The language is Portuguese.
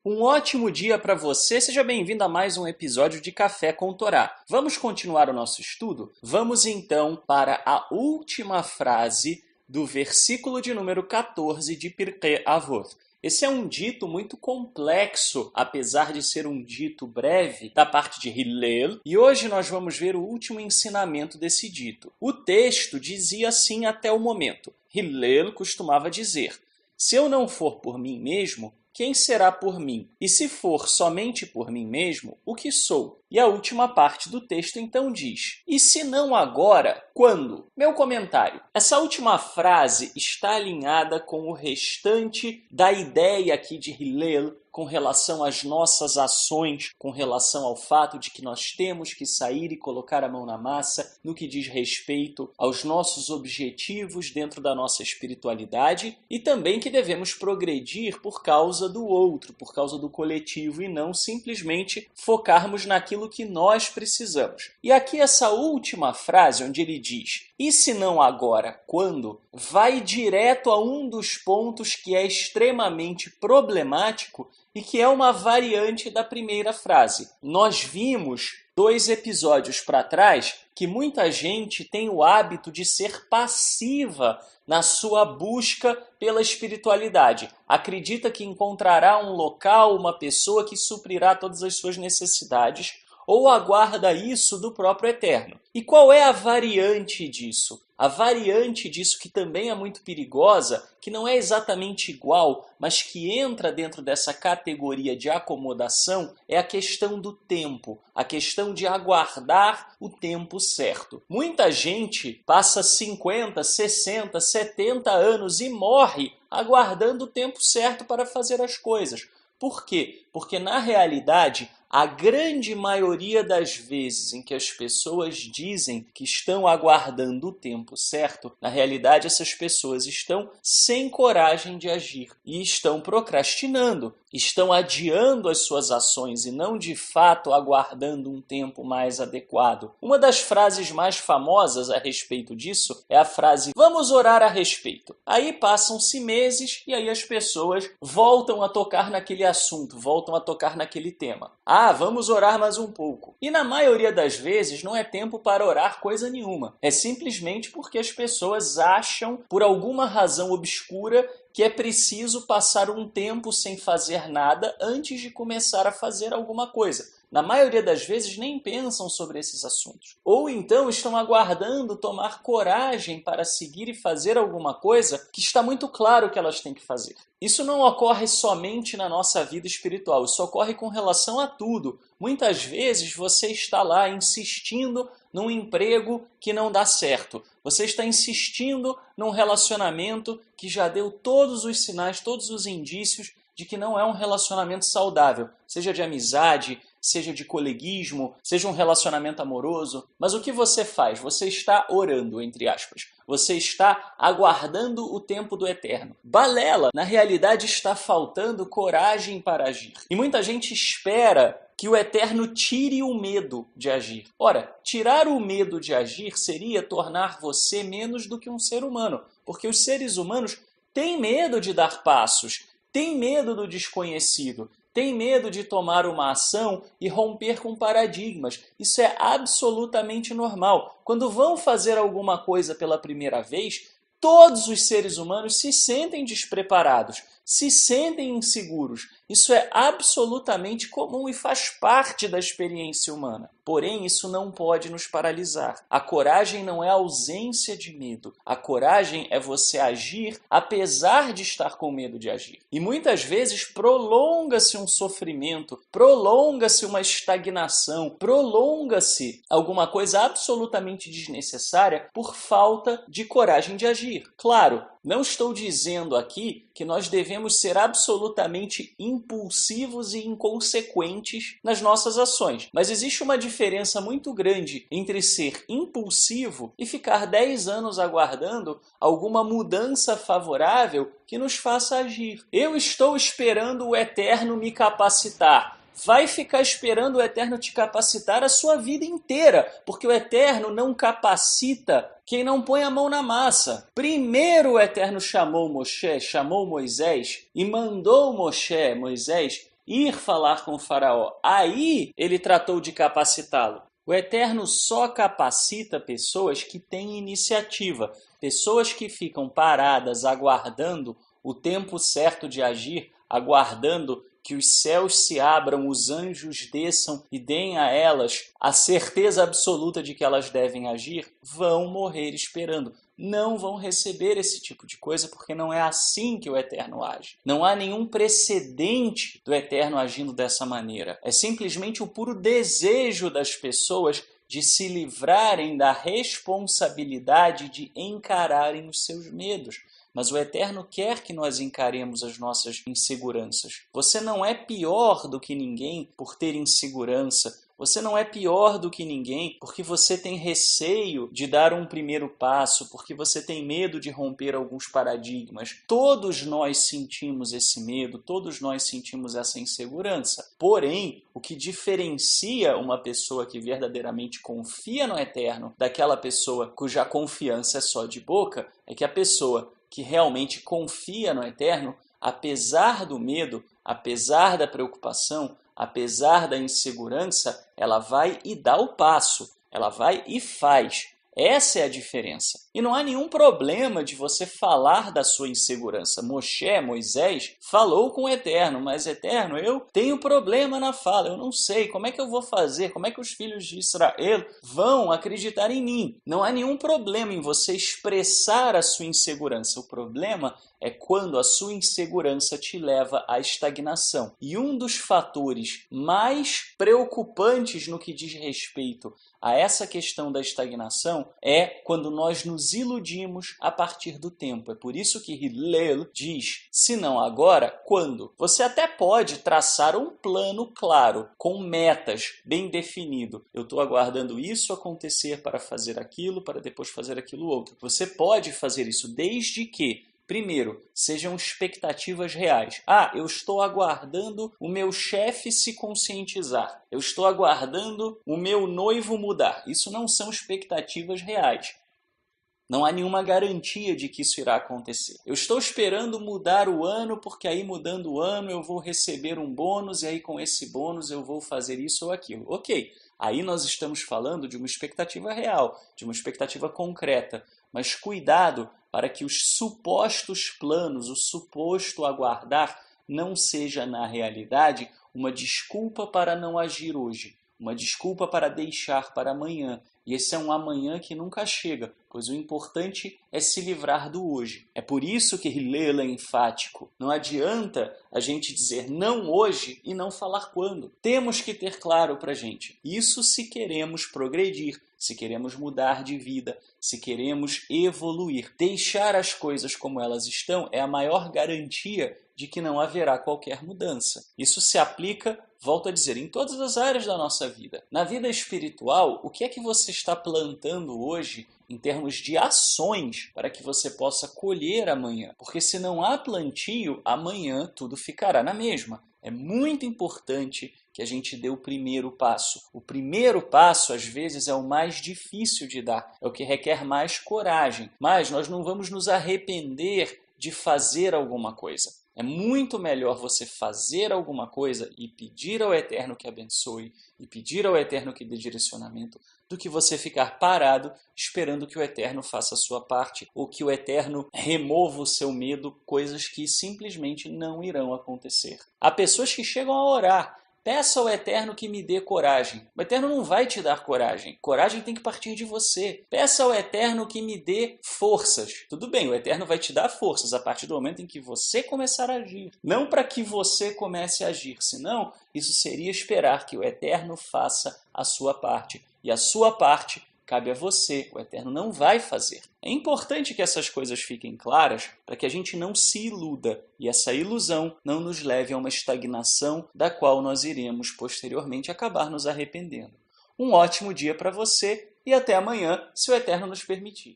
Um ótimo dia para você, seja bem-vindo a mais um episódio de Café com Torá. Vamos continuar o nosso estudo? Vamos então para a última frase do versículo de número 14 de Pirkei Avot. Esse é um dito muito complexo, apesar de ser um dito breve, da parte de Hillel, e hoje nós vamos ver o último ensinamento desse dito. O texto dizia assim até o momento. Hillel costumava dizer: se eu não for por mim mesmo, quem será por mim? E se for somente por mim mesmo, o que sou? E a última parte do texto então diz: e se não agora, quando? Meu comentário. Essa última frase está alinhada com o restante da ideia aqui de Hillel com relação às nossas ações, com relação ao fato de que nós temos que sair e colocar a mão na massa no que diz respeito aos nossos objetivos dentro da nossa espiritualidade e também que devemos progredir por causa do outro, por causa do coletivo e não simplesmente focarmos naquilo que nós precisamos. E aqui essa última frase onde ele diz: e se não agora, quando? Vai direto a um dos pontos que é extremamente problemático e que é uma variante da primeira frase. Nós vimos 2 episódios para trás que muita gente tem o hábito de ser passiva na sua busca pela espiritualidade. Acredita que encontrará um local, uma pessoa que suprirá todas as suas necessidades, ou aguarda isso do próprio Eterno. E qual é a variante disso? A variante disso, que também é muito perigosa, que não é exatamente igual, mas que entra dentro dessa categoria de acomodação, é a questão do tempo, a questão de aguardar o tempo certo. Muita gente passa 50, 60, 70 anos e morre aguardando o tempo certo para fazer as coisas. Por quê? Porque, na realidade, a grande maioria das vezes em que as pessoas dizem que estão aguardando o tempo certo, na realidade essas pessoas estão sem coragem de agir e estão procrastinando, estão adiando as suas ações e não de fato aguardando um tempo mais adequado. Uma das frases mais famosas a respeito disso é a frase: vamos orar a respeito. Aí passam-se meses e aí as pessoas voltam a tocar naquele assunto, voltam a tocar naquele tema. Vamos orar mais um pouco. E na maioria das vezes não é tempo para orar coisa nenhuma. É simplesmente porque as pessoas acham, por alguma razão obscura, que é preciso passar um tempo sem fazer nada antes de começar a fazer alguma coisa. Na maioria das vezes nem pensam sobre esses assuntos. Ou então estão aguardando tomar coragem para seguir e fazer alguma coisa que está muito claro que elas têm que fazer. Isso não ocorre somente na nossa vida espiritual, isso ocorre com relação a tudo. Muitas vezes você está lá insistindo num emprego que não dá certo. Você está insistindo num relacionamento que já deu todos os sinais, todos os indícios de que não é um relacionamento saudável, seja de amizade, seja de coleguismo, seja um relacionamento amoroso. Mas o que você faz? Você está orando, entre aspas. Você está aguardando o tempo do Eterno. Balela, na realidade, está faltando coragem para agir. E muita gente espera que o Eterno tire o medo de agir. Ora, tirar o medo de agir seria tornar você menos do que um ser humano, porque os seres humanos têm medo de dar passos, têm medo do desconhecido, têm medo de tomar uma ação e romper com paradigmas. Isso é absolutamente normal. Quando vão fazer alguma coisa pela primeira vez, todos os seres humanos se sentem despreparados, se sentem inseguros. Isso é absolutamente comum e faz parte da experiência humana. Porém, isso não pode nos paralisar. A coragem não é a ausência de medo. A coragem é você agir apesar de estar com medo de agir. E muitas vezes prolonga-se um sofrimento, prolonga-se uma estagnação, prolonga-se alguma coisa absolutamente desnecessária por falta de coragem de agir. Claro, não estou dizendo aqui que nós devemos ser absolutamente impulsivos e inconsequentes nas nossas ações. Mas existe uma diferença muito grande entre ser impulsivo e ficar 10 anos aguardando alguma mudança favorável que nos faça agir. Eu estou esperando o Eterno me capacitar. Vai ficar esperando o Eterno te capacitar a sua vida inteira, porque o Eterno não capacita quem não põe a mão na massa. Primeiro o Eterno chamou Moisés e mandou Moisés ir falar com o faraó. Aí ele tratou de capacitá-lo. O Eterno só capacita pessoas que têm iniciativa, pessoas que ficam paradas aguardando o tempo certo de agir, aguardando que os céus se abram, os anjos desçam e deem a elas a certeza absoluta de que elas devem agir, vão morrer esperando. Não vão receber esse tipo de coisa, porque não é assim que o Eterno age. Não há nenhum precedente do Eterno agindo dessa maneira. É simplesmente o puro desejo das pessoas de se livrarem da responsabilidade de encararem os seus medos. Mas o Eterno quer que nós encaremos as nossas inseguranças. Você não é pior do que ninguém por ter insegurança. Você não é pior do que ninguém porque você tem receio de dar um primeiro passo, porque você tem medo de romper alguns paradigmas. Todos nós sentimos esse medo, todos nós sentimos essa insegurança. Porém, o que diferencia uma pessoa que verdadeiramente confia no Eterno daquela pessoa cuja confiança é só de boca, é que a pessoa que realmente confia no Eterno, apesar do medo, apesar da preocupação, apesar da insegurança, ela vai e dá o passo, ela vai e faz. Essa é a diferença. E não há nenhum problema de você falar da sua insegurança. Moisés, falou com o Eterno, mas Eterno, eu tenho problema na fala, eu não sei, como é que eu vou fazer? Como é que os filhos de Israel vão acreditar em mim? Não há nenhum problema em você expressar a sua insegurança. O problema é quando a sua insegurança te leva à estagnação. E um dos fatores mais preocupantes no que diz respeito a essa questão da estagnação é quando nós nos iludimos a partir do tempo. É por isso que Hillel diz, se não agora, quando? Você até pode traçar um plano claro, com metas bem definido. Eu estou aguardando isso acontecer para fazer aquilo, para depois fazer aquilo outro. Você pode fazer isso desde que primeiro, sejam expectativas reais. Eu estou aguardando o meu chefe se conscientizar. Eu estou aguardando o meu noivo mudar. Isso não são expectativas reais. Não há nenhuma garantia de que isso irá acontecer. Eu estou esperando mudar o ano, porque aí mudando o ano eu vou receber um bônus e aí com esse bônus eu vou fazer isso ou aquilo. Ok, aí nós estamos falando de uma expectativa real, de uma expectativa concreta. Mas cuidado para que os supostos planos, o suposto aguardar, não seja na realidade uma desculpa para não agir hoje, uma desculpa para deixar para amanhã. E esse é um amanhã que nunca chega, pois o importante é se livrar do hoje. É por isso que Hillel é enfático. Não adianta a gente dizer não hoje e não falar quando. Temos que ter claro para a gente. Isso se queremos progredir, se queremos mudar de vida, se queremos evoluir. Deixar as coisas como elas estão é a maior garantia de que não haverá qualquer mudança. Isso se aplica, volto a dizer, em todas as áreas da nossa vida. Na vida espiritual, o que é que você está plantando hoje em termos de ações para que você possa colher amanhã? Porque se não há plantio, amanhã tudo ficará na mesma. É muito importante que a gente dê o primeiro passo. O primeiro passo, às vezes, é o mais difícil de dar, é o que requer mais coragem. Mas nós não vamos nos arrepender de fazer alguma coisa. É muito melhor você fazer alguma coisa e pedir ao Eterno que abençoe e pedir ao Eterno que dê direcionamento do que você ficar parado esperando que o Eterno faça a sua parte ou que o Eterno remova o seu medo, coisas que simplesmente não irão acontecer. Há pessoas que chegam a orar. Peça ao Eterno que me dê coragem. O Eterno não vai te dar coragem. Coragem tem que partir de você. Peça ao Eterno que me dê forças. Tudo bem, o Eterno vai te dar forças a partir do momento em que você começar a agir. Não para que você comece a agir, senão isso seria esperar que o Eterno faça a sua parte. E a sua parte cabe a você, o Eterno não vai fazer. É importante que essas coisas fiquem claras para que a gente não se iluda e essa ilusão não nos leve a uma estagnação da qual nós iremos posteriormente acabar nos arrependendo. Um ótimo dia para você e até amanhã, se o Eterno nos permitir.